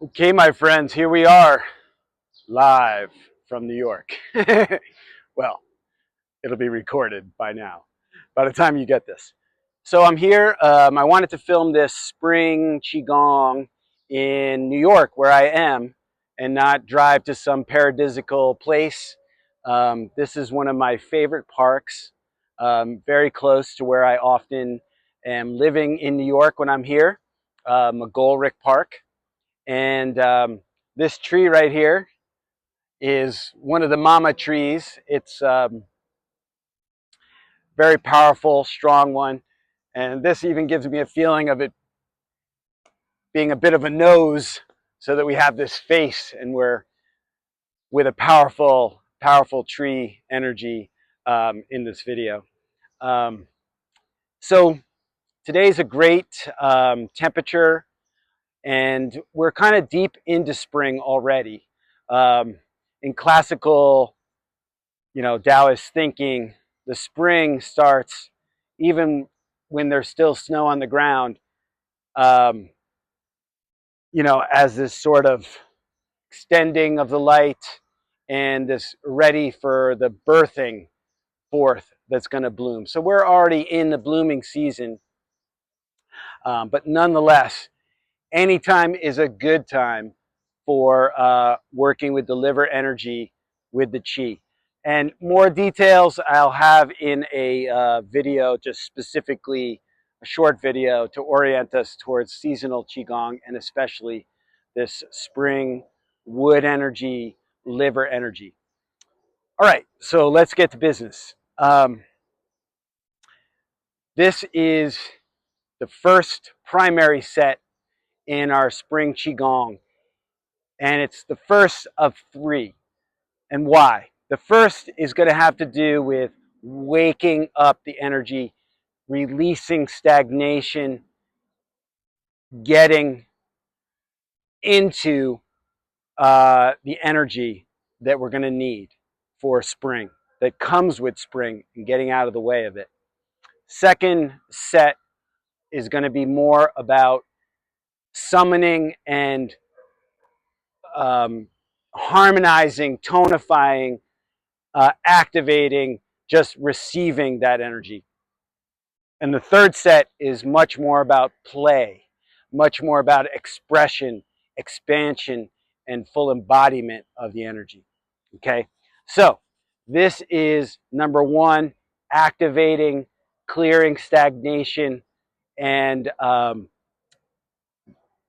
Okay, my friends, here we are, live from New York. Well, it'll be recorded by now, by the time you get this. So I'm here. I wanted to film this spring Qigong in New York, where I am, and not drive to some paradisical place. This is one of my favorite parks, very close to where I often am living in New A when I'm here, McGolrick Park. And this tree right here is one of the mama trees. It's very powerful, strong one. And this even gives me a feeling of it being a bit of a nose, so that we have this face and we're with a powerful, powerful tree energy in this video. Um, so today's a great temperature, and we're kind of deep into spring already. In classical, Taoist thinking, the spring starts even when there's still snow on the ground, um, as this sort of extending of the light and this ready for the birthing forth that's going to bloom. So we're already in the blooming season, but nonetheless, anytime is a good time for working with the liver energy with the chi. And more details I'll have in a video, just specifically a short video to orient us towards seasonal Qigong, and especially this spring wood energy, liver energy. All right, so let's get to business. This is the first primary set in our spring Qigong, and it's the first of three. And why? The first is going to have to do with waking up the energy, releasing stagnation, getting into the energy that we're going to need for spring, that comes with spring, and getting out of the way of it. Second set is going to be more about summoning and harmonizing, tonifying, activating, just receiving that energy. And the third set is much more about play, much more about expression, expansion, and full embodiment of the energy. Okay, so this is number one: activating, clearing stagnation, and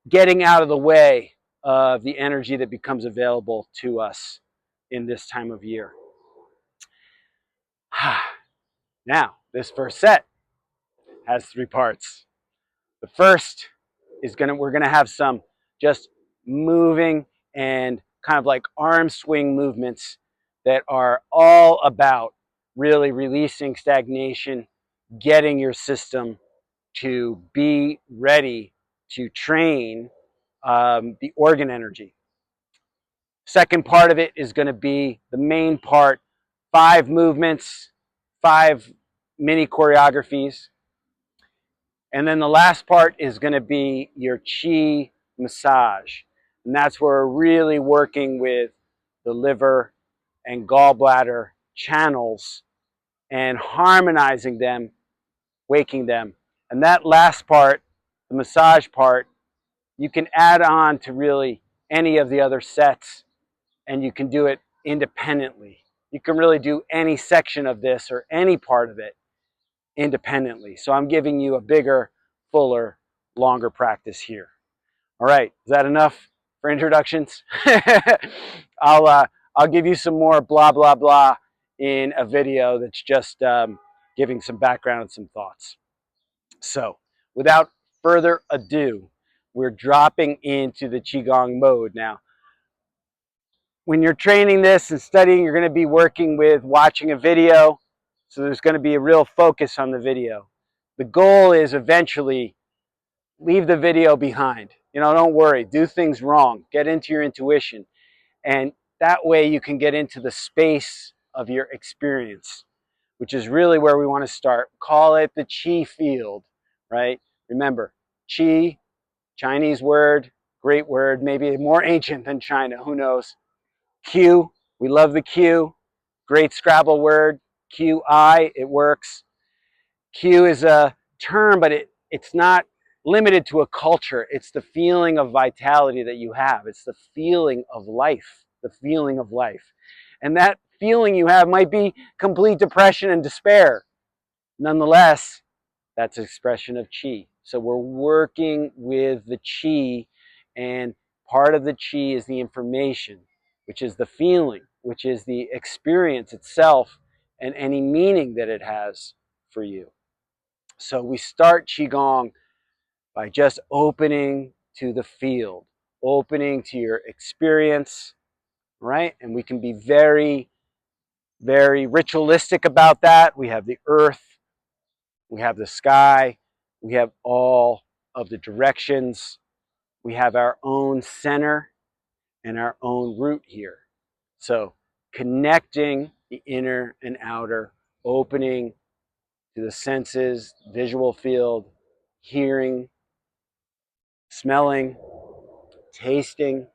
getting out of the way of the energy that becomes available to us in this time of year. Now, this first set has three parts. The first is we're gonna have some just moving and kind of like arm swing movements that are all about really releasing stagnation, getting your system to be ready to train the organ energy. Second part of it is going to be the main part: 5 movements, 5 mini choreographies. And then the last part is going to be your chi massage. And that's where we're really working with the liver and gallbladder channels and harmonizing them, waking them. And that last part, the massage part, you can add on to really any of the other sets, and you can do it independently. You can really do any section of this or any part of it independently. So I'm giving you a bigger, fuller, longer practice here. All right, is that enough for introductions? I'll give you some more blah, blah, blah in a video that's just giving some background and some thoughts. So without further ado, we're dropping into the Qigong mode now. When you're training this and studying, you're going to be working with watching a video, so there's going to be a real focus on the video. The goal is eventually leave the video behind. Don't worry, do things wrong, get into your intuition, and that way you can get into the space of your experience, which is really where we want to start. Call it the chi field, right? Remember, chi, Chinese word, great word, maybe more ancient than China, who knows. Q, we love the Q, great Scrabble word, QI, it works. Q is a term, but it's not limited to a culture. It's the feeling of vitality that you have. It's the feeling of life, the feeling of life. And that feeling you have might be complete depression and despair. Nonetheless, that's an expression of Qi. So we're working with the Qi, and part of the Qi is the information, which is the feeling, which is the experience itself, and any meaning that it has for you. So we start Qigong by just opening to the field, opening to your experience, right? And we can be very, very ritualistic about that. We have the earth, we have the sky, we have all of the directions, we have our own center and our own root here. So connecting the inner and outer, opening to the senses, visual field, hearing, smelling, tasting,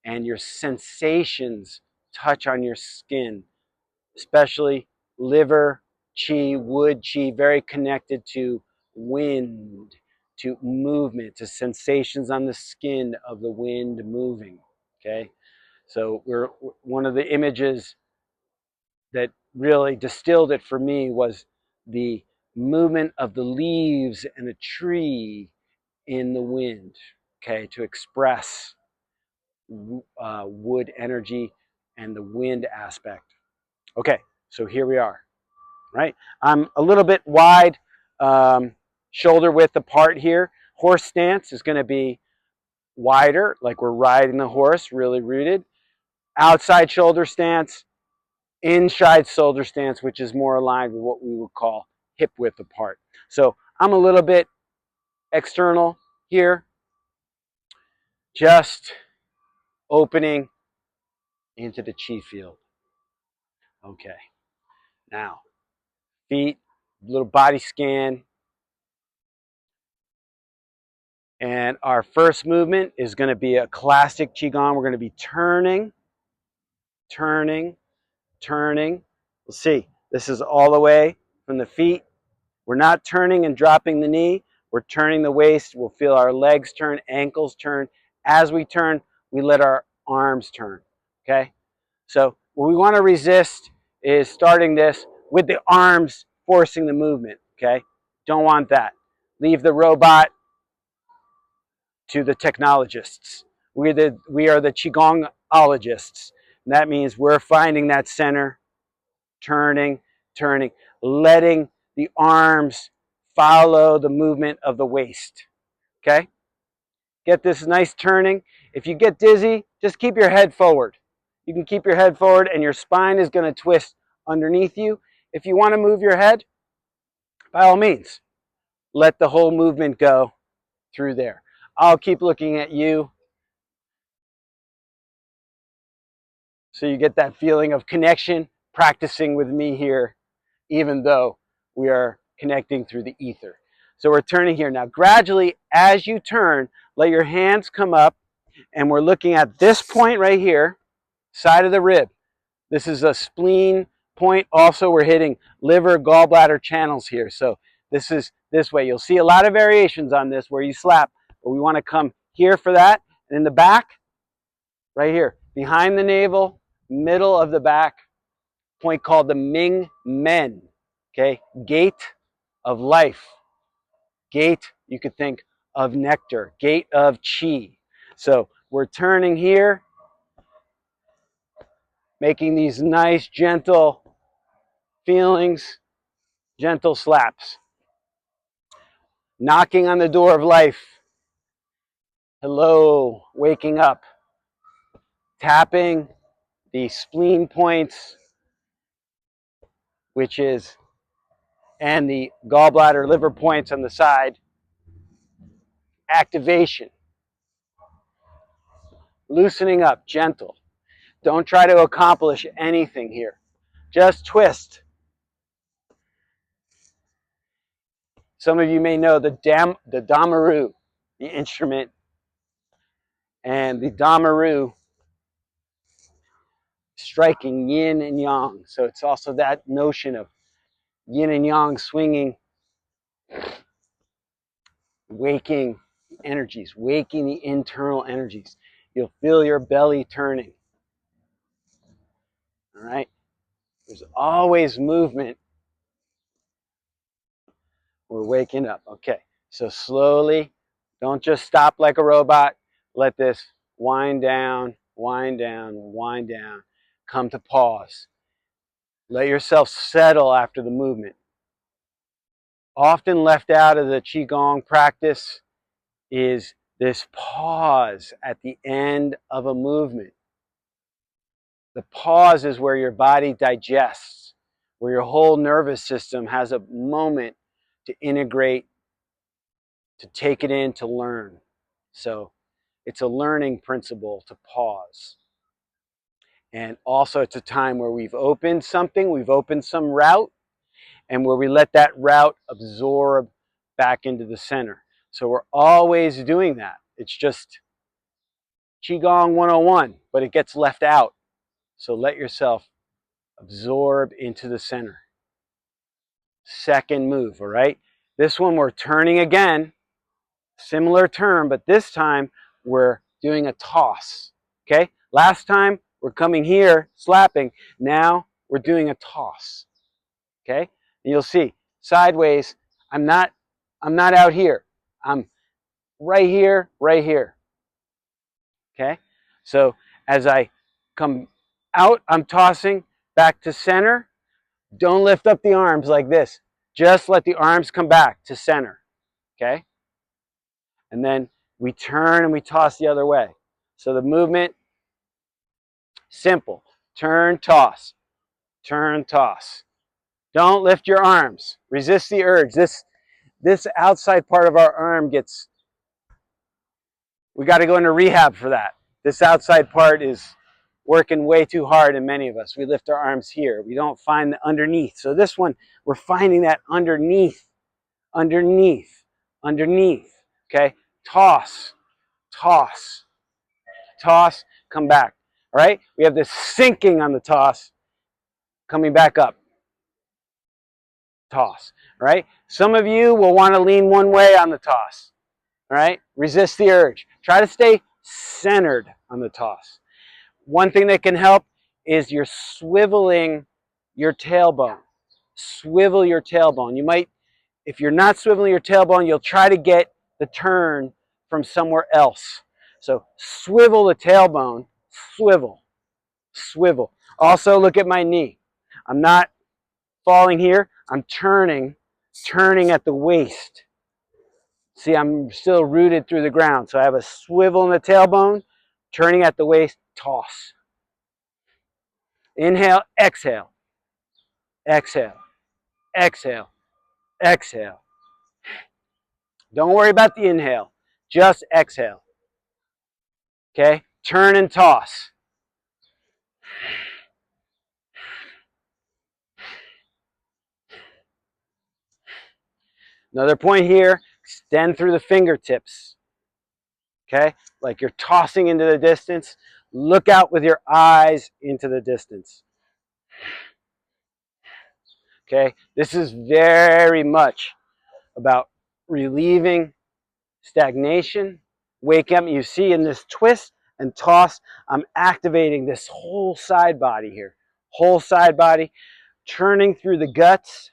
and your sensations touch on your skin, especially liver, Qi, wood Qi, very connected to wind, to movement, to sensations on the skin of the wind moving, okay? So one of the images that really distilled it for me was the movement of the leaves in a tree in the wind, okay, to express wood energy and the wind aspect. Okay, so here we are, right? I'm a little bit wide, shoulder width apart here. Horse stance is going to be wider, like we're riding the horse, really rooted. Outside shoulder stance, inside shoulder stance, which is more aligned with what we would call hip width apart. So I'm a little bit external here, just opening into the Qi field. Okay, now feet, little body scan. And our first movement is going to be a classic Qigong. We're going to be turning, turning, turning. We'll see. This is all the way from the feet. We're not turning and dropping the knee. We're turning the waist. We'll feel our legs turn, ankles turn. As we turn, we let our arms turn. Okay? So what we want to resist is starting this with the arms forcing the movement. Okay? Don't want that. Leave the robot to the technologists. We are the Qigongologists. And that means we're finding that center, turning, turning, letting the arms follow the movement of the waist. Okay? Get this nice turning. If you get dizzy, just keep your head forward. You can keep your head forward and your spine is going to twist underneath you. If you want to move your head, by all means, let the whole movement go through there. I'll keep looking at you so you get that feeling of connection, practicing with me here, even though we are connecting through the ether. So we're turning here. Now gradually, as you turn, let your hands come up, and we're looking at this point right here, side of the rib. This is a spleen point. Also, we're hitting liver, gallbladder channels here. So this is this way. You'll see a lot of variations on this where you slap, but we want to come here for that. And in the back, right here, behind the navel, middle of the back, point called the Ming Men. Okay, gate of life. Gate, you could think of nectar. Gate of Qi. So we're turning here, making these nice, gentle feelings, gentle slaps. Knocking on the door of life. Hello, waking up. Tapping the spleen points, which is, and the gallbladder liver points on the side. Activation. Loosening up, gentle. Don't try to accomplish anything here. Just twist. Some of you may know the damaru, the instrument and the Damaru striking yin and yang. So it's also that notion of yin and yang swinging, waking energies, waking the internal energies. You'll feel your belly turning. All right? There's always movement. We're waking up. Okay. So slowly, don't just stop like a robot. Let this wind down, wind down, wind down. Come to pause. Let yourself settle after the movement. Often left out of the Qigong practice is this pause at the end of a movement. The pause is where your body digests, where your whole nervous system has a moment to integrate, to take it in, to learn. So it's a learning principle to pause. And also it's a time where we've opened something, we've opened some route, and where we let that route absorb back into the center. So we're always doing that. It's just Qigong 101, but it gets left out. So let yourself absorb into the center. Second move, all right? This one we're turning again, similar turn, but this time we're doing a toss, okay? Last time we're coming here, slapping. Now we're doing a toss, okay? And you'll see, sideways, I'm not out here. I'm right here, right here, okay? So as I come out, I'm tossing back to center. Don't lift up the arms like this. Just let the arms come back to center, okay? And then we turn and we toss the other way. So the movement, simple. Turn, toss. Turn, toss. Don't lift your arms. Resist the urge. This outside part of our arm gets, we got to go into rehab for that. This outside part is working way too hard in many of us. We lift our arms here. We don't find the underneath. So this one, we're finding that underneath, underneath, underneath. Okay? Toss, toss, toss, come back. All right? We have this sinking on the toss, coming back up. Toss. All right? Some of you will want to lean one way on the toss. All right? Resist the urge. Try to stay centered on the toss. One thing that can help is you're swiveling your tailbone. Swivel your tailbone. You might, if you're not swiveling your tailbone, you'll try to get the turn from somewhere else. So swivel the tailbone, swivel, swivel. Also look at my knee. I'm not falling here, I'm turning at the waist. See, I'm still rooted through the ground. So I have a swivel in the tailbone, turning at the waist, toss. Inhale, exhale, exhale, exhale, exhale. Don't worry about the inhale, just exhale. Okay, turn and toss. Another point here, extend through the fingertips. Okay, like you're tossing into the distance. Look out with your eyes into the distance. Okay, this is very much about relieving stagnation. Wake up, you see in this twist and toss, I'm activating this whole side body here. Whole side body, churning through the guts,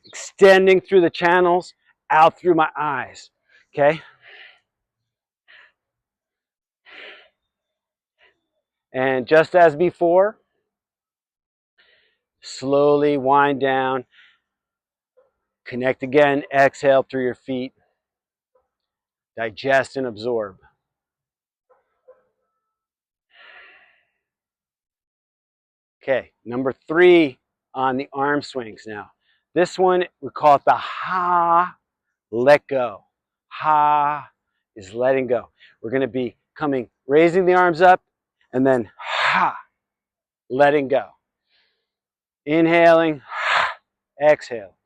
extending through the channels, out through my eyes. Okay? And just as before, slowly wind down, connect again, exhale through your feet, digest and absorb. Okay, number 3 on the arm swings now. This one, we call it the ha, let go. Ha is letting go. We're going to be coming, raising the arms up, and then ha, letting go. Inhaling, ha, exhale.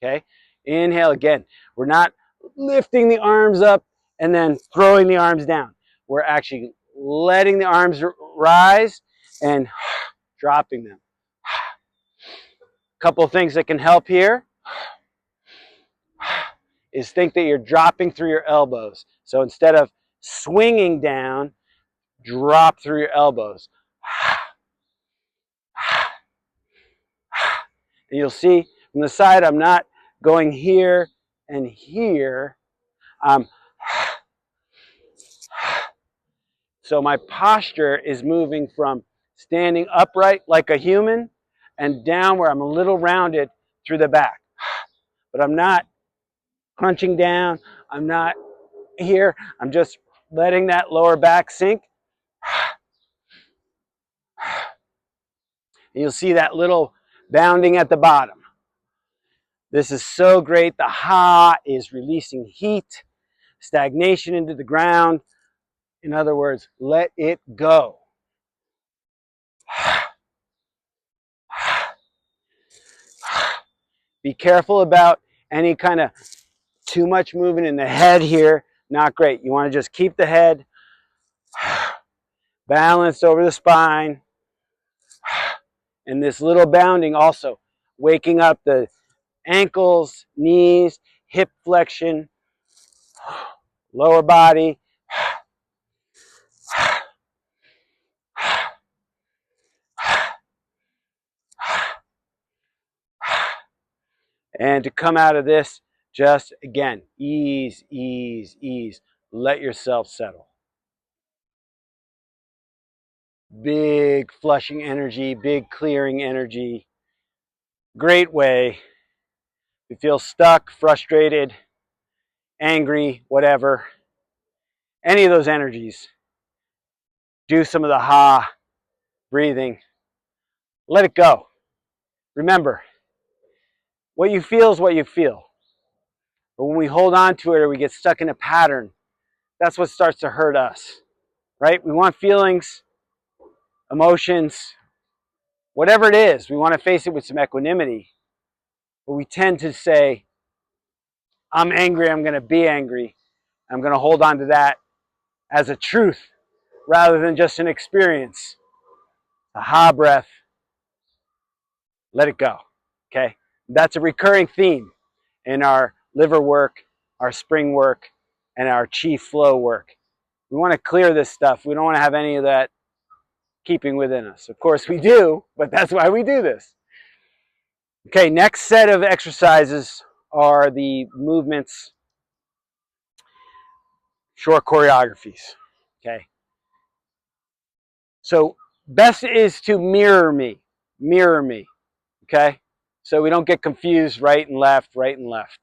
Okay, inhale again. We're not lifting the arms up and then throwing the arms down. we're actually letting the arms rise and dropping them. A couple of things that can help here is think that you're dropping through your elbows. So instead of swinging down, drop through your elbows. And you'll see from the side, I'm not going here and here. So my posture is moving from standing upright like a human and down where I'm a little rounded through the back. But I'm not crunching down. I'm not here. I'm just letting that lower back sink. And you'll see that little bounding at the bottom. This is so great. The ha is releasing heat, stagnation into the ground. In other words, let it go. Be careful about any kind of too much movement in the head here. Not great. You want to just keep the head balanced over the spine. And this little bounding also waking up the ankles, knees, hip flexion, lower body. And to come out of this, just again, ease, ease, ease. Let yourself settle. Big flushing energy, big clearing energy. Great way. If you feel stuck, frustrated, angry, whatever, any of those energies, do some of the ha breathing. Let it go. Remember, what you feel is what you feel. But when we hold on to it or we get stuck in a pattern, that's what starts to hurt us, right? We want feelings, emotions, whatever it is, we want to face it with some equanimity. But we tend to say, I'm angry, I'm going to be angry. I'm going to hold on to that as a truth rather than just an experience. A ha breath, let it go, okay? That's a recurring theme in our liver work, our spring work, and our chi flow work. We want to clear this stuff. We don't want to have any of that keeping within us. Of course we do, but that's why we do this. Okay, next set of exercises are the movements, short choreographies. Okay. So best is to mirror me. Mirror me. Okay? So we don't get confused right and left, right and left.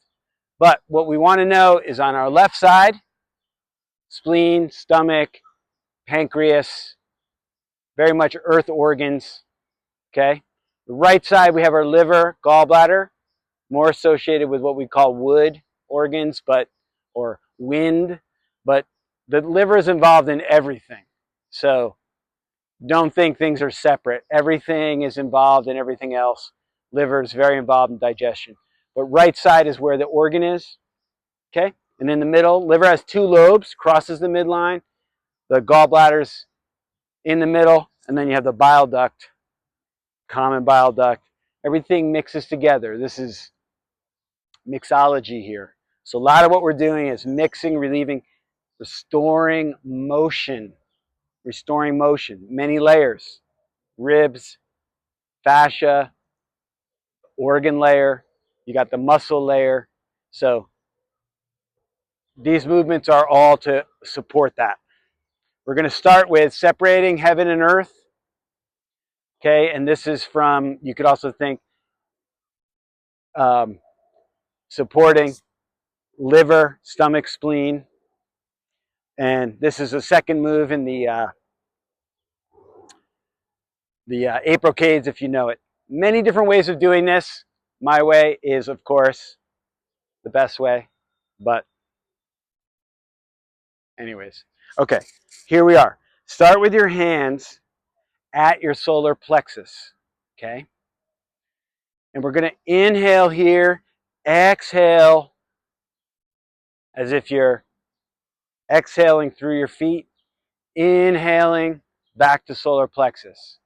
But what we want to know is on our left side, spleen, stomach, pancreas, very much earth organs. Okay? The right side, we have our liver, gallbladder, more associated with what we call wood organs, or wind. But the liver is involved in everything. So don't think things are separate. Everything is involved in everything else. Liver is very involved in digestion. But right side is where the organ is. Okay? And in the middle, liver has two lobes, crosses the midline. The gallbladder's in the middle. And then you have the bile duct, common bile duct. Everything mixes together. This is mixology here. So a lot of what we're doing is mixing, relieving, restoring motion. Restoring motion. Many layers. Ribs, fascia, organ layer, you got the muscle layer. So these movements are all to support that. We're going to start with separating heaven and earth. Okay, and this is from, you could also think supporting liver, stomach, spleen. And this is the second move in the aprocades, if you know it. Many different ways of doing this. My way is, of course, the best way. But anyways, okay, here we are. Start with your hands at your solar plexus, okay? And we're going to inhale here, exhale as if you're exhaling through your feet, Inhaling back to solar plexus.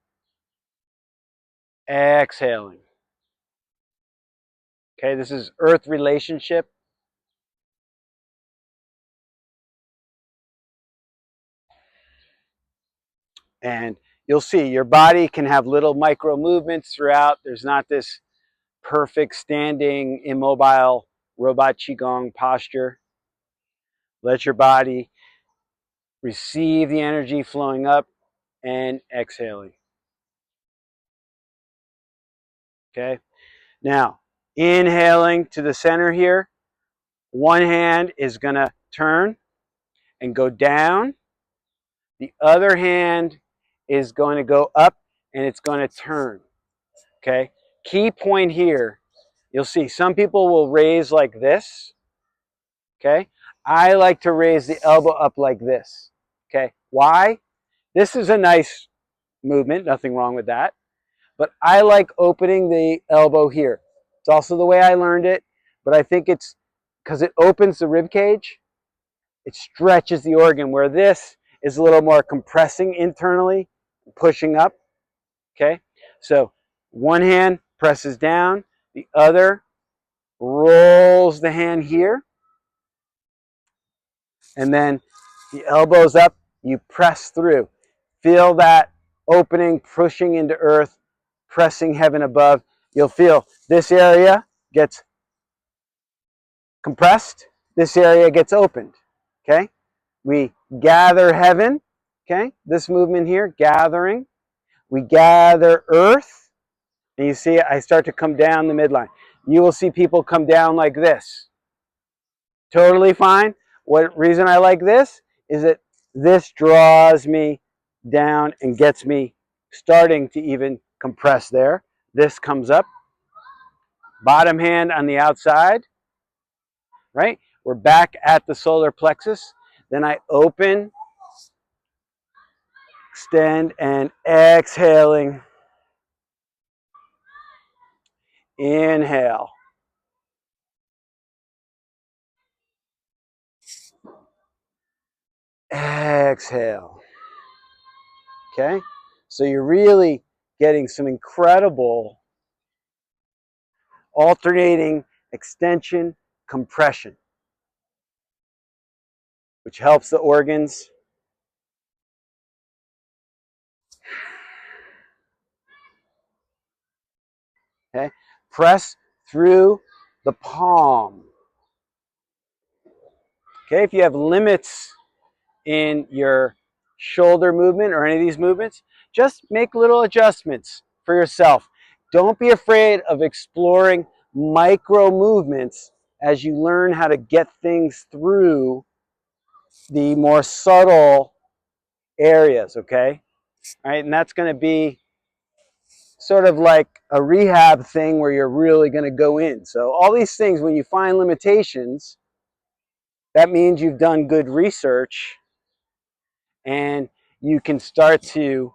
Exhaling. Okay, this is earth relationship. And you'll see your body can have little micro movements throughout. There's not this perfect standing, immobile robot Qigong posture. Let your body receive the energy flowing up and exhaling. Okay, now inhaling to the center here. One hand is going to turn and go down. The other hand is going to go up and it's going to turn. Okay, key point here, you'll see some people will raise like this. Okay, I like to raise the elbow up like this. Okay, why? This is a nice movement, nothing wrong with that. But I like opening the elbow here. It's also the way I learned it, but I think it's because it opens the rib cage, it stretches the organ, where this is a little more compressing internally, pushing up. Okay, so one hand presses down, the other rolls the hand here, and then the elbows up, you press through. Feel that opening, pushing into earth, pressing heaven above. You'll feel this area gets compressed, this area gets opened. Okay, we gather heaven. Okay, this movement here, gathering. We gather earth, and you see I start to come down the midline. You will see people come down like this. Totally fine. What reason I like this is that this draws me down and gets me starting to even compress there. This comes up. Bottom hand on the outside, right? We're back at the solar plexus. Then I open, extend, and exhaling. Inhale. Exhale. Okay? So you're really getting some incredible alternating extension, compression, which helps the organs. Okay? Press through the palm. Okay? If you have limits in your shoulder movement or any of these movements, just make little adjustments for yourself. Don't be afraid of exploring micro movements as you learn how to get things through the more subtle areas, okay? All right, and that's going to be sort of like a rehab thing where you're really going to go in. So all these things, when you find limitations, that means you've done good research and you can start to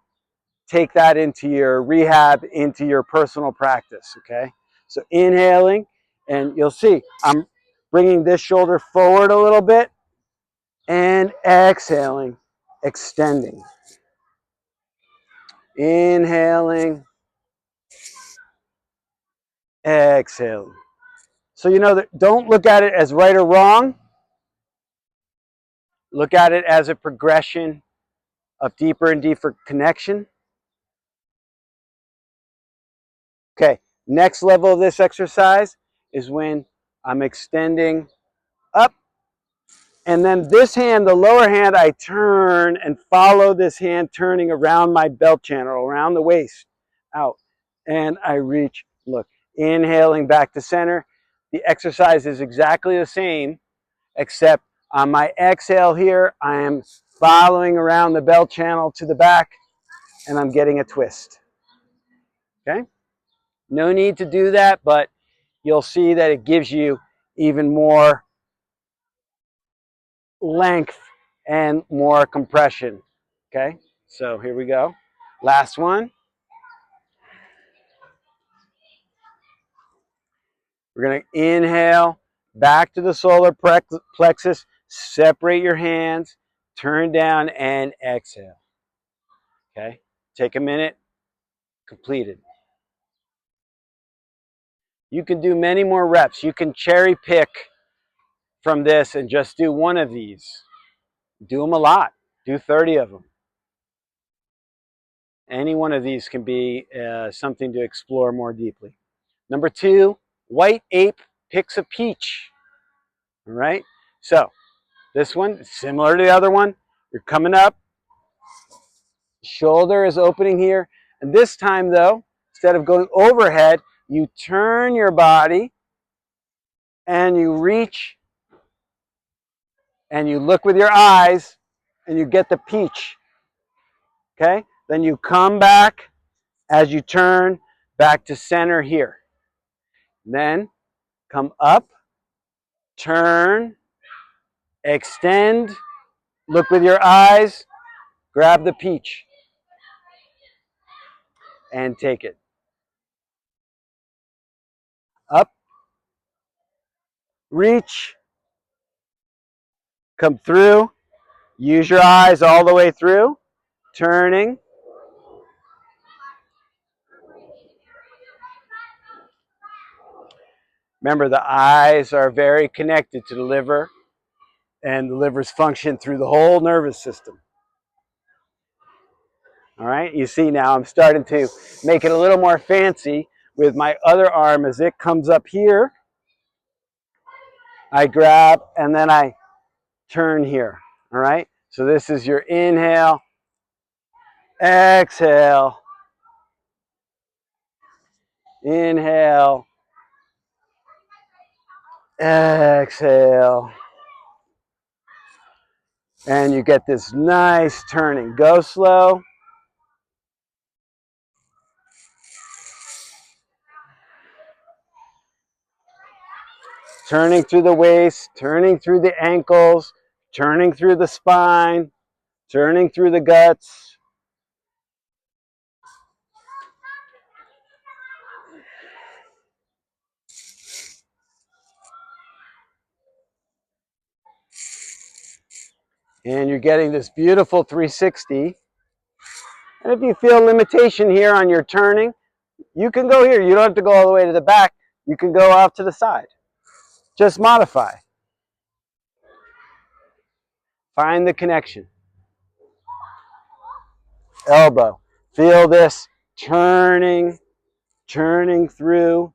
take that into your rehab, into your personal practice, okay? So inhaling, and you'll see I'm bringing this shoulder forward a little bit, and exhaling, extending. Inhaling, exhaling. So you know that don't look at it as right or wrong. Look at it as a progression of deeper and deeper connection. Okay, next level of this exercise is when I'm extending up. And then this hand, the lower hand, I turn and follow this hand turning around my belt channel, around the waist, out. And I reach, look, inhaling back to center. The exercise is exactly the same, except on my exhale here, I am following around the belt channel to the back, and I'm getting a twist. Okay? No need to do that, but you'll see that it gives you even more length and more compression. Okay, so here we go. Last one. We're going to inhale back to the solar plexus. Separate your hands. Turn down and exhale. Okay, take a minute, completed. You can do many more reps. You can cherry pick from this and just do one of these. Do them a lot. Do 30 of them. Any one of these can be something to explore more deeply. Number 2, white ape picks a peach. All right, so this one, similar to the other one, you're coming up, shoulder is opening here, and this time though, instead of going overhead, you turn your body and you reach and you look with your eyes and you get the peach. Okay, then you come back as you turn back to center here. Then come up, turn, extend, look with your eyes, grab the peach, and take it. Up, reach, come through, use your eyes all the way through, turning. Remember, the eyes are very connected to the liver, and the liver's function through the whole nervous system. All right, you see now I'm starting to make it a little more fancy with my other arm as it comes up here. I grab and then I turn here. All right, so this is your inhale, exhale, inhale, exhale, and you get this nice turning. Go slow. Turning through the waist, turning through the ankles, turning through the spine, turning through the guts. And you're getting this beautiful 360. And if you feel limitation here on your turning, you can go here. You don't have to go all the way to the back. You can go off to the side. Just modify. Find the connection. Elbow. Feel this turning, turning through,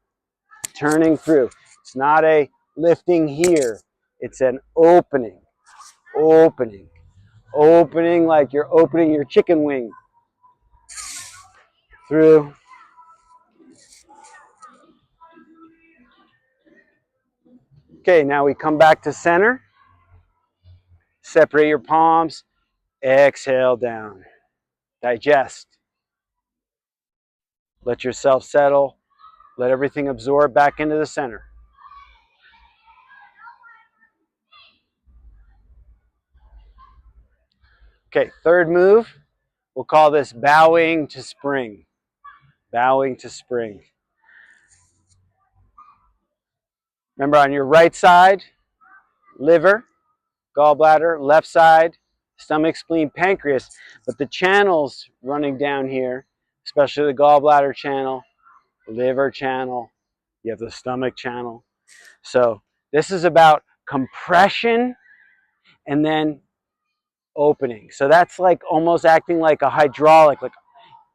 turning through. It's not a lifting here. It's an opening, opening, opening like you're opening your chicken wing. Through. Okay, now we come back to center. Separate your palms. Exhale down. Digest. Let yourself settle. Let everything absorb back into the center. Okay, third move. We'll call this bowing to spring. Bowing to spring. Remember, on your right side, liver, gallbladder, left side, stomach, spleen, pancreas. But the channels running down here, especially the gallbladder channel, liver channel, you have the stomach channel. So this is about compression and then opening. So that's like almost acting like a hydraulic, like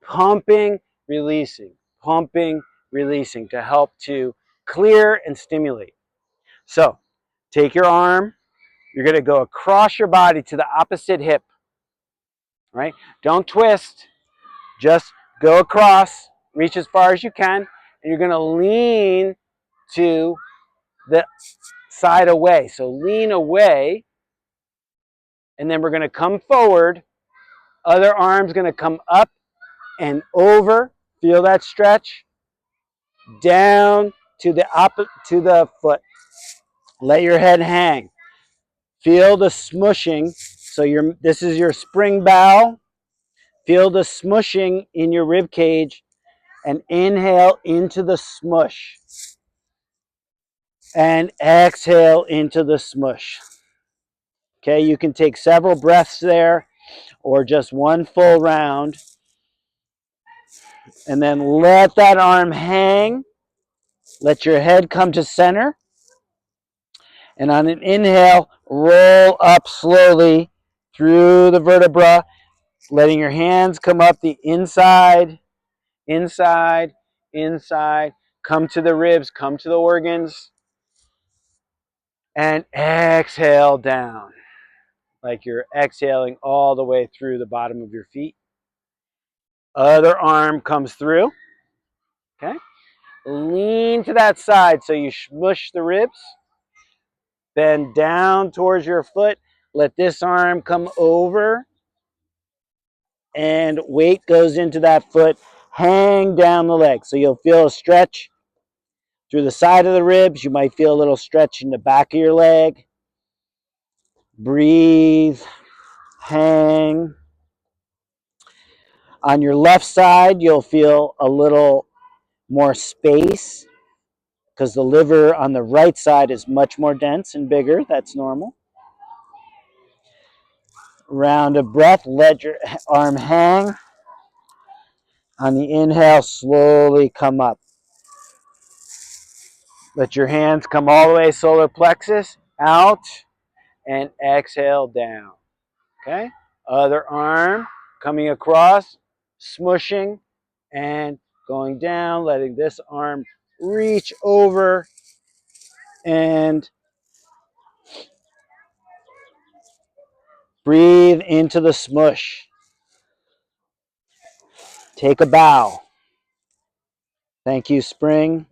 pumping, releasing to help to clear and stimulate. So take your arm, you're going to go across your body to the opposite hip, right? Don't twist, just go across, reach as far as you can, and you're going to lean to the side away. So lean away, and then we're going to come forward. Other arm's going to come up and over. Feel that stretch. Down to the foot. Let your head hang. Feel the smushing. So this is your spring bow. Feel the smushing in your rib cage, and inhale into the smush. And exhale into the smush. Okay, you can take several breaths there or just one full round. And then let that arm hang. Let your head come to center. And on an inhale, roll up slowly through the vertebra, letting your hands come up the inside, inside, inside. Come to the ribs, come to the organs. And exhale down, like you're exhaling all the way through the bottom of your feet. Other arm comes through. Okay. Lean to that side so you smush the ribs. Bend down towards your foot. Let this arm come over. And weight goes into that foot. Hang down the leg. So you'll feel a stretch through the side of the ribs. You might feel a little stretch in the back of your leg. Breathe. Hang. On your left side, you'll feel a little more space because the liver on the right side is much more dense and bigger. That's normal. Round of breath, let your arm hang. On the inhale, slowly come up. Let your hands come all the way solar plexus, out, and exhale down. Okay? Other arm coming across, smushing, and going down, letting this arm reach over and breathe into the smush. Take a bow. Thank you, Spring.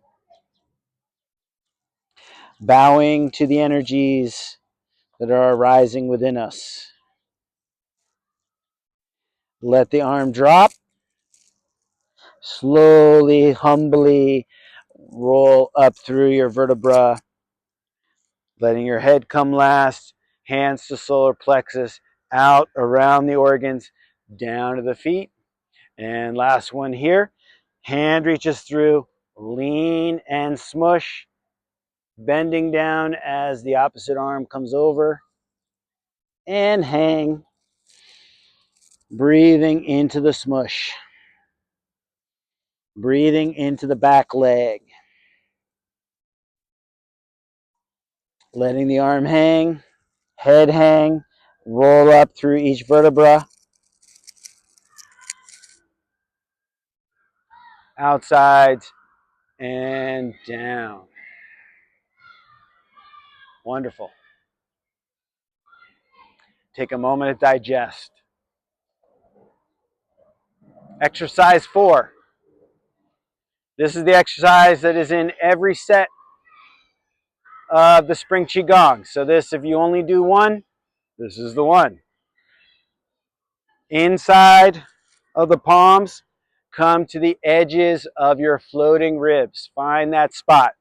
Bowing to the energies that are arising within us. Let the arm drop. Slowly, humbly roll up through your vertebra, letting your head come last, hands to solar plexus, out around the organs, down to the feet. And last one here, hand reaches through, lean and smush, bending down as the opposite arm comes over, and hang, breathing into the smush, breathing into the back leg, letting the arm hang, head hang, roll up through each vertebra, outside and down. Wonderful. Take a moment to digest. Exercise 4. This is the exercise that is in every set of the Spring Qigong. So this, if you only do one, this is the one. Inside of the palms, come to the edges of your floating ribs. Find that spot.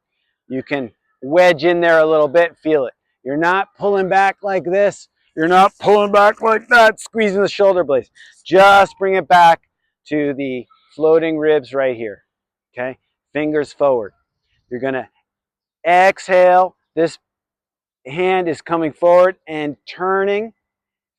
You can wedge in there a little bit, feel it. You're not pulling back like this. You're not pulling back like that, squeezing the shoulder blades. Just bring it back to the floating ribs right here. Okay? Fingers forward. You're going to exhale. This hand is coming forward and turning.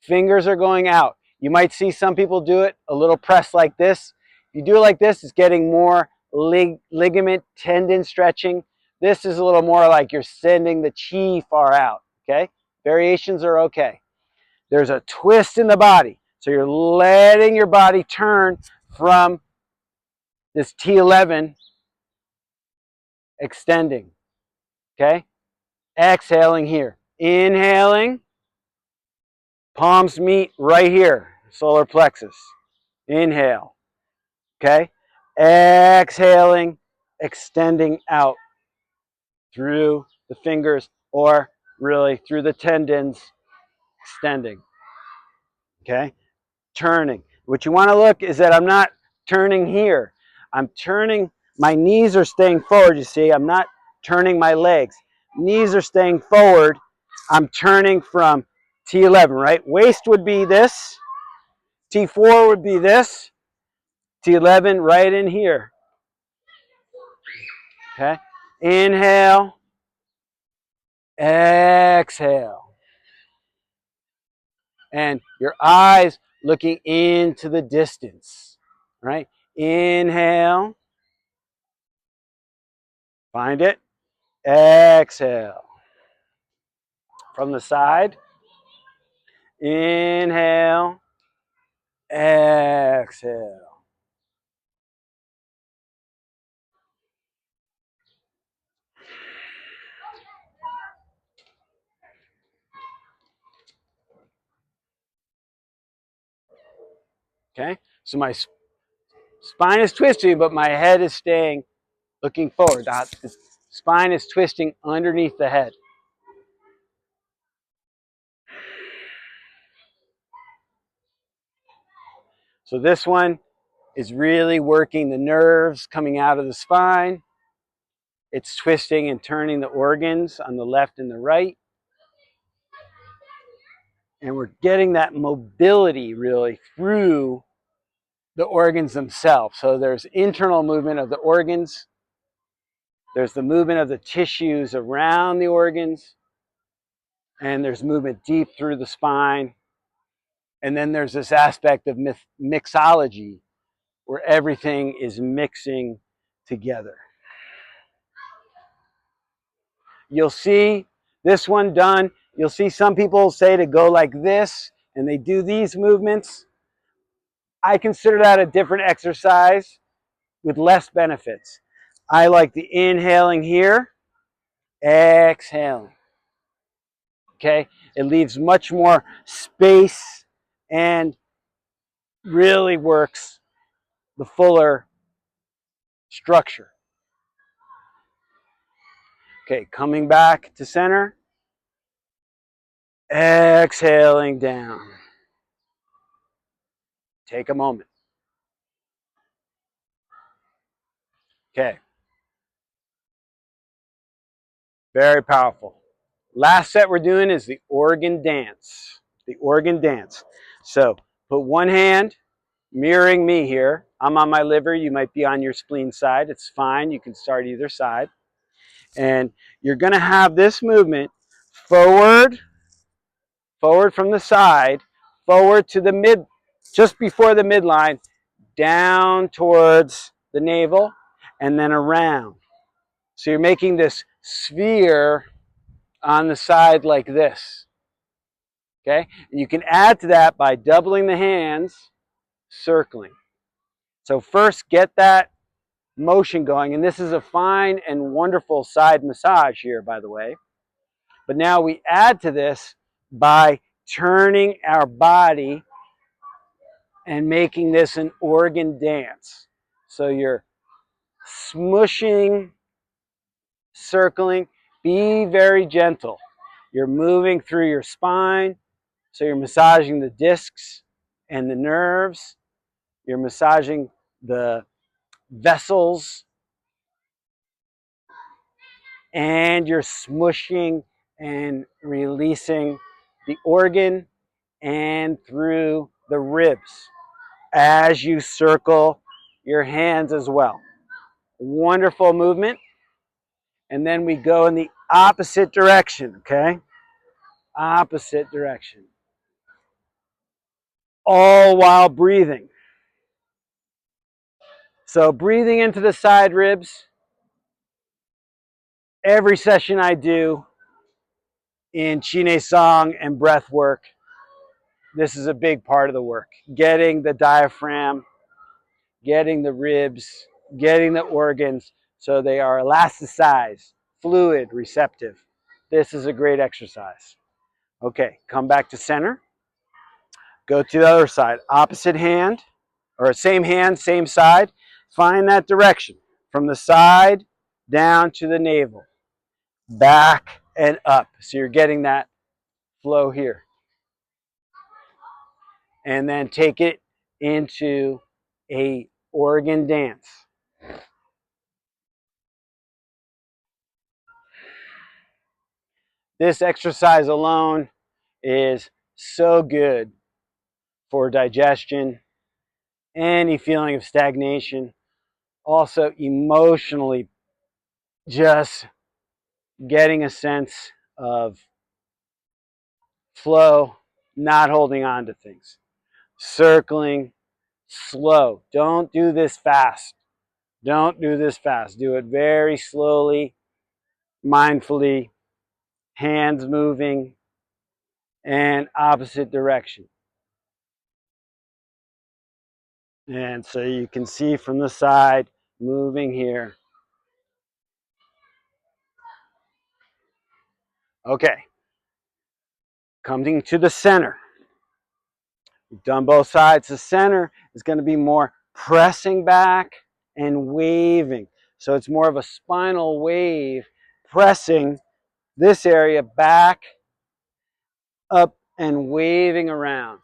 Fingers are going out. You might see some people do it a little pressed like this. If you do it like this, it's getting more ligament tendon stretching. This is a little more like you're sending the chi far out, okay? Variations are okay. There's a twist in the body. So you're letting your body turn from this T11 extending, okay? Exhaling here. Inhaling. Palms meet right here, solar plexus. Inhale, okay? Exhaling, extending out through the fingers or really through the tendons, extending, okay? Turning. What you want to look is that I'm not turning here. I'm turning, my knees are staying forward, you see. I'm not turning my legs. Knees are staying forward. I'm turning from T11, right? Waist would be this. T4 would be this. T11 right in here. Okay? Inhale. Exhale. And your eyes looking into the distance, right? Inhale, find it. Exhale. From the side, inhale, exhale. Okay, so my spine is twisting, but my head is staying looking forward. The spine is twisting underneath the head. So this one is really working the nerves coming out of the spine. It's twisting and turning the organs on the left and the right. And we're getting that mobility really through the organs themselves. So there's internal movement of the organs. There's the movement of the tissues around the organs. And there's movement deep through the spine. And then there's this aspect of mixology where everything is mixing together. You'll see this one done. You'll see some people say to go like this, and they do these movements. I consider that a different exercise with less benefits. I like the inhaling here, exhaling. Okay, it leaves much more space and really works the fuller structure. Okay, coming back to center, exhaling down. Take a moment. Okay, very powerful. Last set we're doing is the organ dance. The organ dance. So put one hand mirroring me here. I'm on my liver. You might be on your spleen side. It's fine. You can start either side. And you're going to have this movement forward, forward from the side, forward to the mid, just before the midline, down towards the navel, and then around. So you're making this sphere on the side like this. Okay? And you can add to that by doubling the hands, circling. So first get that motion going, and this is a fine and wonderful side massage here, by the way. But now we add to this by turning our body and making this an organ dance. So you're smushing, circling. Be very gentle. You're moving through your spine, so you're massaging the discs and the nerves. You're massaging the vessels, and you're smushing and releasing the organ and through the ribs as you circle your hands as well. Wonderful movement. And then we go in the opposite direction, okay? Opposite direction. All while breathing. So breathing into the side ribs. Every session I do in Chine Song and breath work, this is a big part of the work. Getting the diaphragm, getting the ribs, getting the organs so they are elasticized, fluid, receptive. This is a great exercise. Okay, come back to center. Go to the other side. Opposite hand, or same hand, same side. Find that direction. From the side down to the navel. Back and up. So you're getting that flow here. And then take it into a organ dance. This exercise alone is so good for digestion, any feeling of stagnation, also emotionally just getting a sense of flow not holding on to things. Circling, slow. Don't do this fast. Don't do this fast. Do it very slowly, mindfully, hands moving, and opposite direction. And so you can see from the side, moving here. Okay, coming to the center. We've done both sides. The center is going to be more pressing back and waving. So it's more of a spinal wave, pressing this area back, up, and waving around.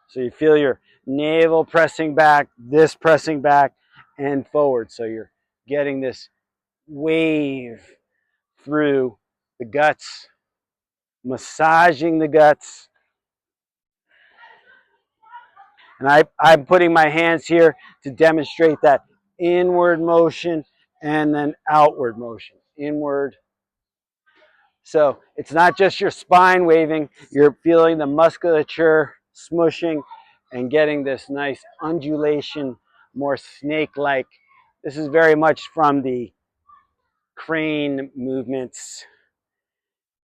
So you feel your navel pressing back, this pressing back and forward. So you're getting this wave through the guts, massaging the guts. And I'm putting my hands here to demonstrate that inward motion and then outward motion. Inward. So it's not just your spine waving, you're feeling the musculature smushing and getting this nice undulation, more snake-like. This is very much from the crane movements.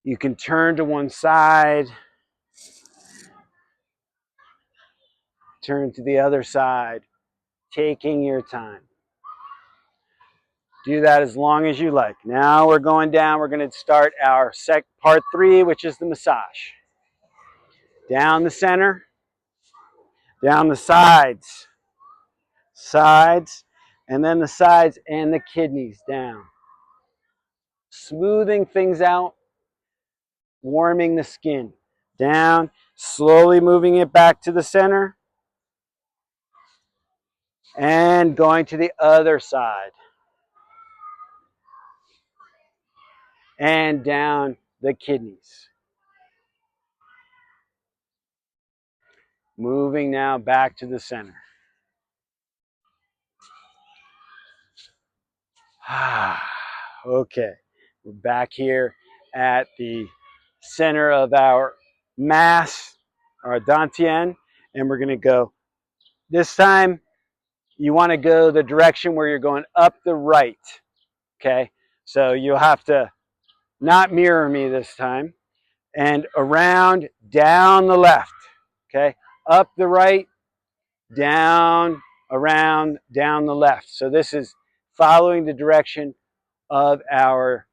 You can turn to one side, turn to the other side, taking your time. Do that as long as you like. Now we're going down. We're going to start our part 3, which is the massage. Down the center, down the sides, and then the sides and the kidneys down. Smoothing things out, warming the skin. Down, slowly moving it back to the center, and going to the other side. And down the kidneys. Moving now back to the center. Okay, we're back here at the center of our mass, our dantian, and we're going to go. This time, you want to go the direction where you're going up the right. Okay, so you'll have to not mirror me this time, and around, down the left. Okay, up the right, down, around, down the left. So this is following the direction of our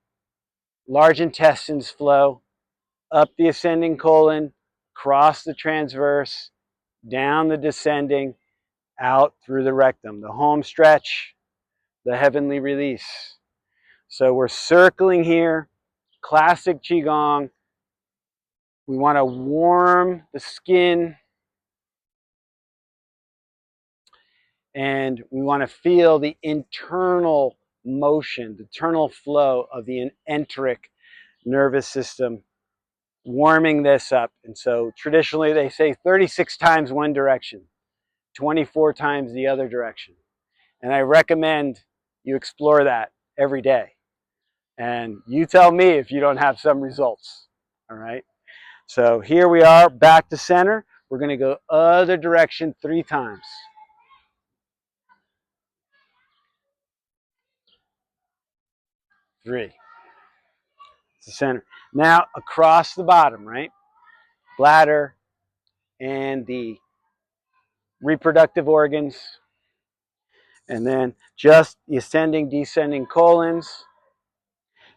large intestines flow, up the ascending colon, cross the transverse, down the descending, out through the rectum. The home stretch, the heavenly release. So we're circling here, classic Qigong. We want to warm the skin, and we want to feel the internal motion, the internal flow of the enteric nervous system, warming this up. And so traditionally they say 36 times one direction, 24 times the other direction. And I recommend you explore that every day. And you tell me if you don't have some results. All right. So here we are back to center. We're going to go other direction 3 times. 3. It's the center. Now across the bottom, right? Bladder and the reproductive organs. And then just the ascending, descending colons.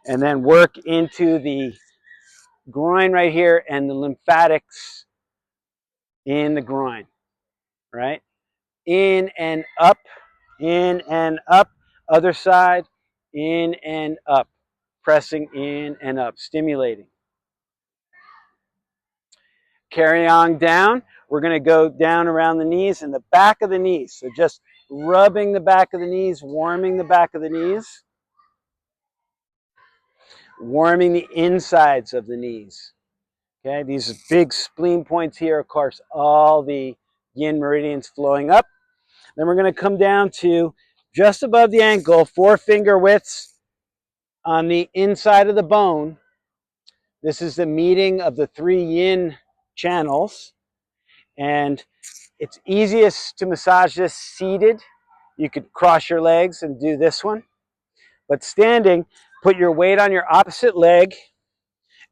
And then work into the groin right here and the lymphatics in the groin, right? In and up, other side, in and up, pressing in and up, stimulating. Carry on down. We're going to go down around the knees and the back of the knees. So just rubbing the back of the knees, warming the back of the knees, warming the insides of the knees. Okay, these are big spleen points here, of course, all the yin meridians flowing up. Then we're going to come down to just above the ankle, 4-finger widths on the inside of the bone. This is the meeting of the 3 yin channels. And it's easiest to massage this seated. You could cross your legs and do this one. But standing, put your weight on your opposite leg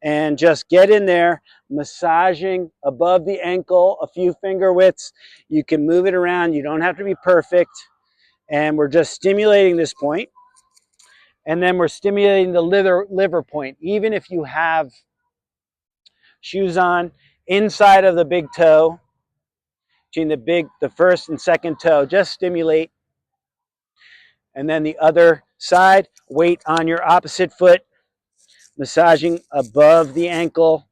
and just get in there, massaging above the ankle, a few finger widths. You can move it around. You don't have to be perfect. And we're just stimulating this point. And then we're stimulating the liver point. Even if you have shoes on, inside of the big toe, between the first and second toe, just stimulate. And then the other side, weight on your opposite foot, massaging above the ankle.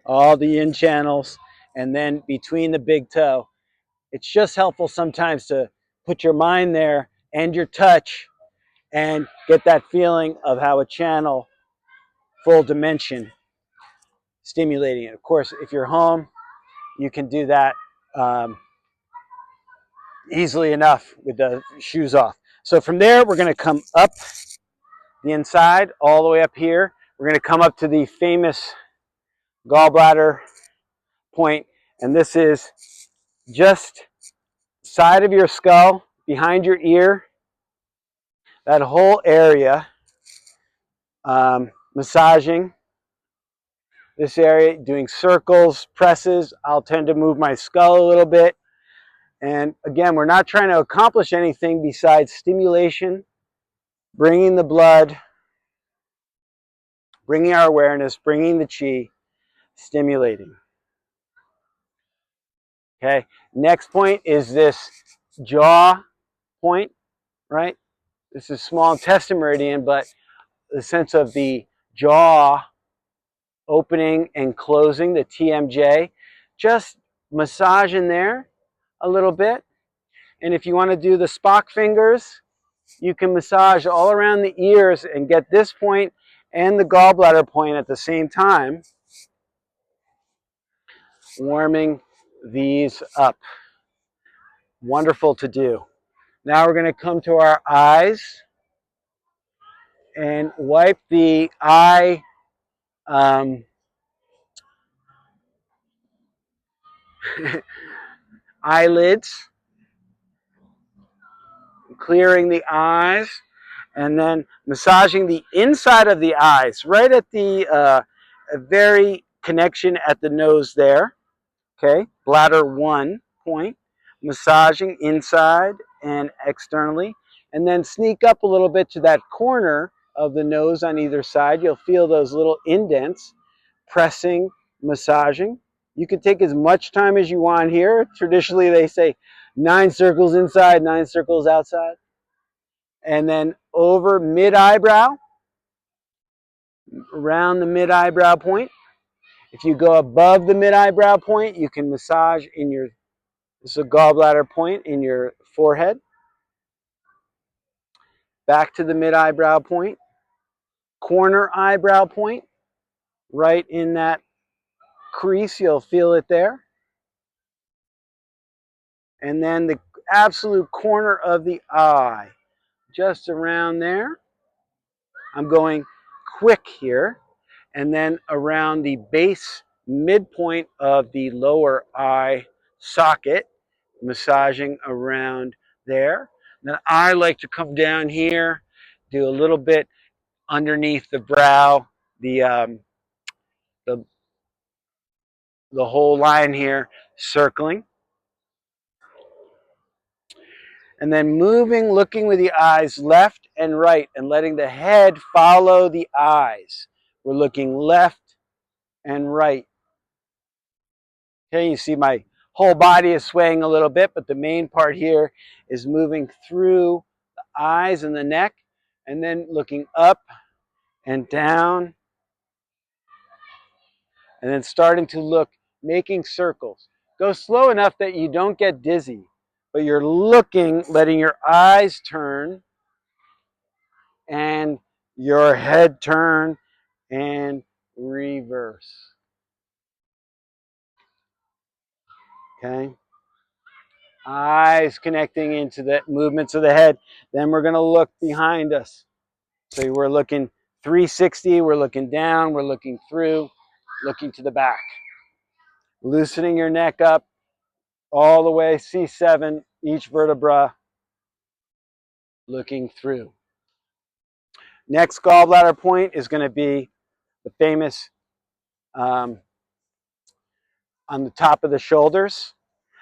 All the in channels, and then between the big toe. It's just helpful sometimes to put your mind there and your touch and get that feeling of how a channel, full dimension, stimulating it. Of course, if you're home, you can do that easily enough with the shoes off. So from there, we're going to come up the inside, all the way up here. We're going to come up to the famous gallbladder point, and this is just side of your skull, behind your ear, that whole area, massaging this area, doing circles, presses. I'll tend to move my skull a little bit. And again, we're not trying to accomplish anything besides stimulation, bringing the blood, bringing our awareness, bringing the chi, stimulating. Okay, next point is this jaw point, right? This is small intestine meridian, but the sense of the jaw opening and closing, the TMJ, just massage in there a little bit. And if you want to do the Spock fingers, you can massage all around the ears and get this point and the gallbladder point at the same time, warming these up. Wonderful to do. Now we're going to come to our eyes and wipe the eye eyelids, clearing the eyes, and then massaging the inside of the eyes, right at the very connection at the nose there. Okay, bladder 1 point, massaging inside and externally, and then sneak up a little bit to that corner of the nose on either side. You'll feel those little indents, pressing, massaging. You can take as much time as you want here. Traditionally, they say 9 circles inside, 9 circles outside. And then over mid-eyebrow, around the mid-eyebrow point. If you go above the mid-eyebrow point, you can massage in your, this is a gallbladder point in your forehead. Back to the mid-eyebrow point. Corner eyebrow point, right in that crease, you'll feel it there. And then the absolute corner of the eye, just around there. I'm going quick here. And then around the base midpoint of the lower eye socket, massaging around there. Then I like to come down here, do a little bit underneath the brow, the whole line here, circling. And then moving, looking with the eyes left and right and letting the head follow the eyes. We're looking left and right. Okay, you see my whole body is swaying a little bit, but the main part here is moving through the eyes and the neck, and then looking up and down, and then starting to look, making circles. Go slow enough that you don't get dizzy, but you're looking, letting your eyes turn, and your head turn, and reverse. Okay? Eyes connecting into the movements of the head. Then we're going to look behind us. So we're looking 360, we're looking down, we're looking through, looking to the back. Loosening your neck up all the way, C7, each vertebra, looking through. Next gallbladder point is going to be the famous on the top of the shoulders.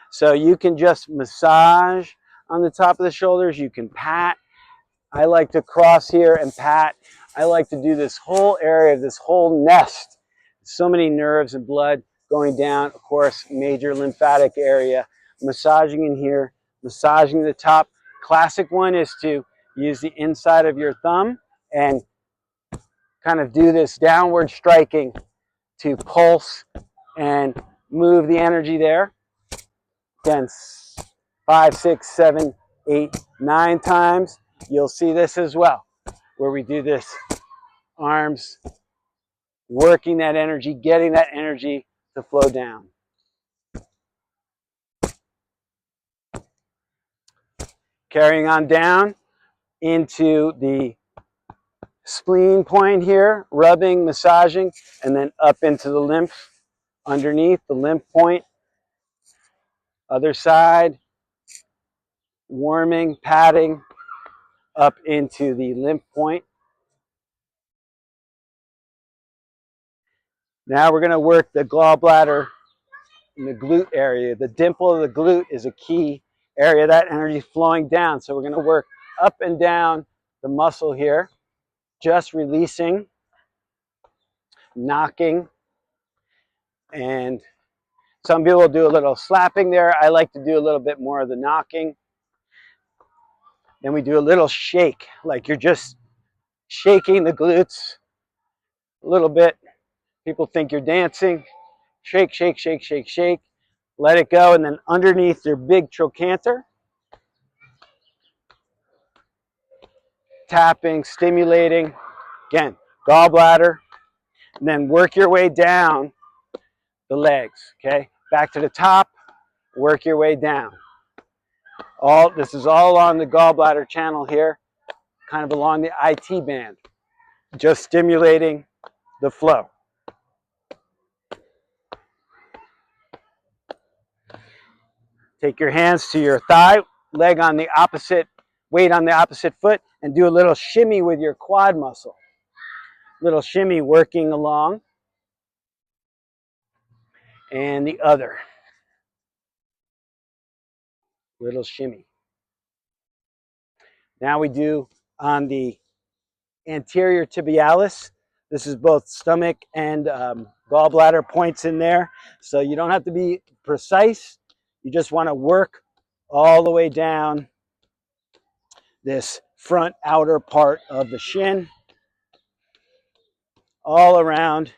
So you can just massage on the top of the shoulders. You can pat. I like to cross here and pat. I like to do this whole area, this whole nest. So many nerves and blood going down. Of course, major lymphatic area. Massaging in here, massaging the top. Classic one is to use the inside of your thumb and kind of do this downward striking to pulse and move the energy there. Again, 5, 6, 7, 8, 9 times. You'll see this as well, where we do this, arms, working that energy, getting that energy to flow down. Carrying on down into the spleen point here, rubbing, massaging, and then up into the lymph, underneath the lymph point. Other side, warming, patting, up into the lymph point. Now we're going to work the gallbladder in the glute area. The dimple of the glute is a key area. That energy flowing down. So we're going to work up and down the muscle here, just releasing, knocking, and some people do a little slapping there. I like to do a little bit more of the knocking. Then we do a little shake, like you're just shaking the glutes a little bit. People think you're dancing. Shake, shake, shake, shake, shake. Let it go, and then underneath your big trochanter, tapping, stimulating. Again, gallbladder, and then work your way down the legs, okay? Back to the top, work your way down. This is all on the gallbladder channel here, kind of along the IT band, just stimulating the flow. Take your hands to your thigh, leg on the opposite, weight on the opposite foot, and do a little shimmy with your quad muscle. Little shimmy working along. And the other. Little shimmy. Now we do on the anterior tibialis. This is both stomach and gallbladder points in there. So you don't have to be precise. You just want to work all the way down this front outer part of the shin. All around.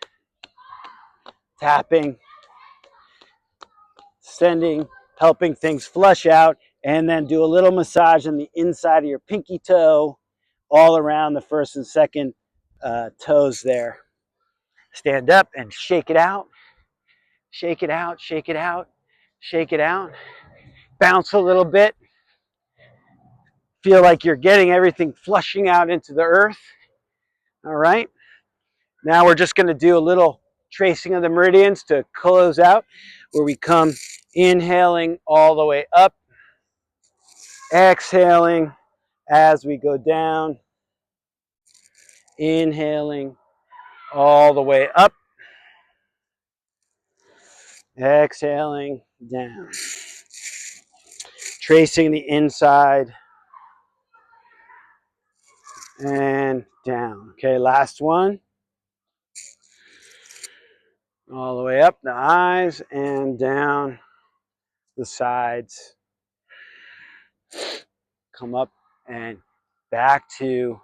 Tapping. Sending, helping things flush out. And then do a little massage on the inside of your pinky toe. All around the first and second toes there. Stand up and shake it out. Shake it out, shake it out, shake it out. Bounce a little bit. Feel like you're getting everything flushing out into the earth. All right. Now we're just going to do a little tracing of the meridians to close out, where we come inhaling all the way up, exhaling as we go down, inhaling all the way up, exhaling down. Tracing the inside and down. Okay, last one. All the way up the eyes and down the sides. Come up and back to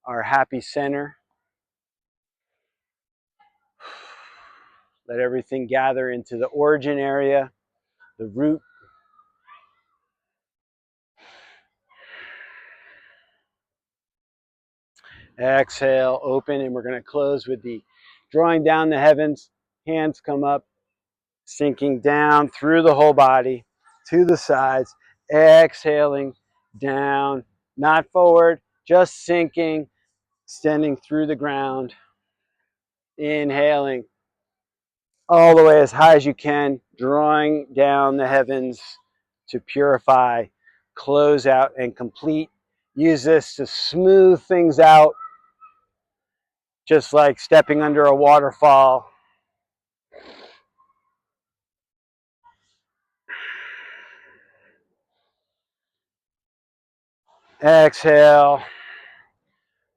our happy center. Let everything gather into the origin area, the root. Exhale, open, and we're going to close with the drawing down the heavens. Hands come up, sinking down through the whole body to the sides. Exhaling down, not forward, just sinking extending through the ground, inhaling all the way as high as you can, drawing down the heavens to purify, close out, and complete. Use this to smooth things out, just like stepping under a waterfall. Exhale,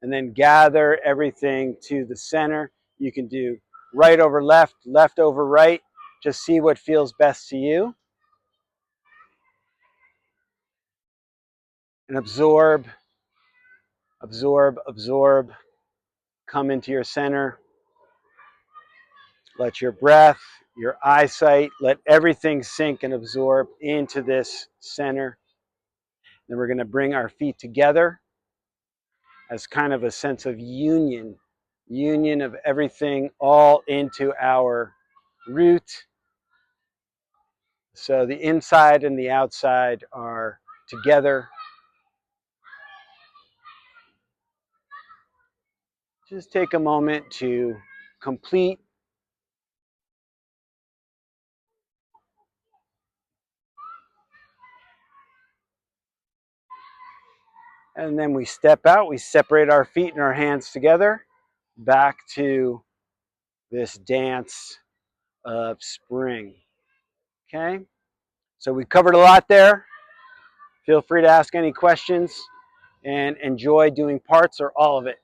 and then gather everything to the center. You can do right over left, left over right. Just see what feels best to you. And absorb, absorb, absorb. Come into your center. Let your breath, your eyesight, let everything sink and absorb into this center. Then we're going to bring our feet together as kind of a sense of union, union of everything all into our root. So the inside and the outside are together. Just take a moment to complete. And then we step out, we separate our feet and our hands together back to this dance of spring. Okay, so we covered a lot there. Feel free to ask any questions and enjoy doing parts or all of it.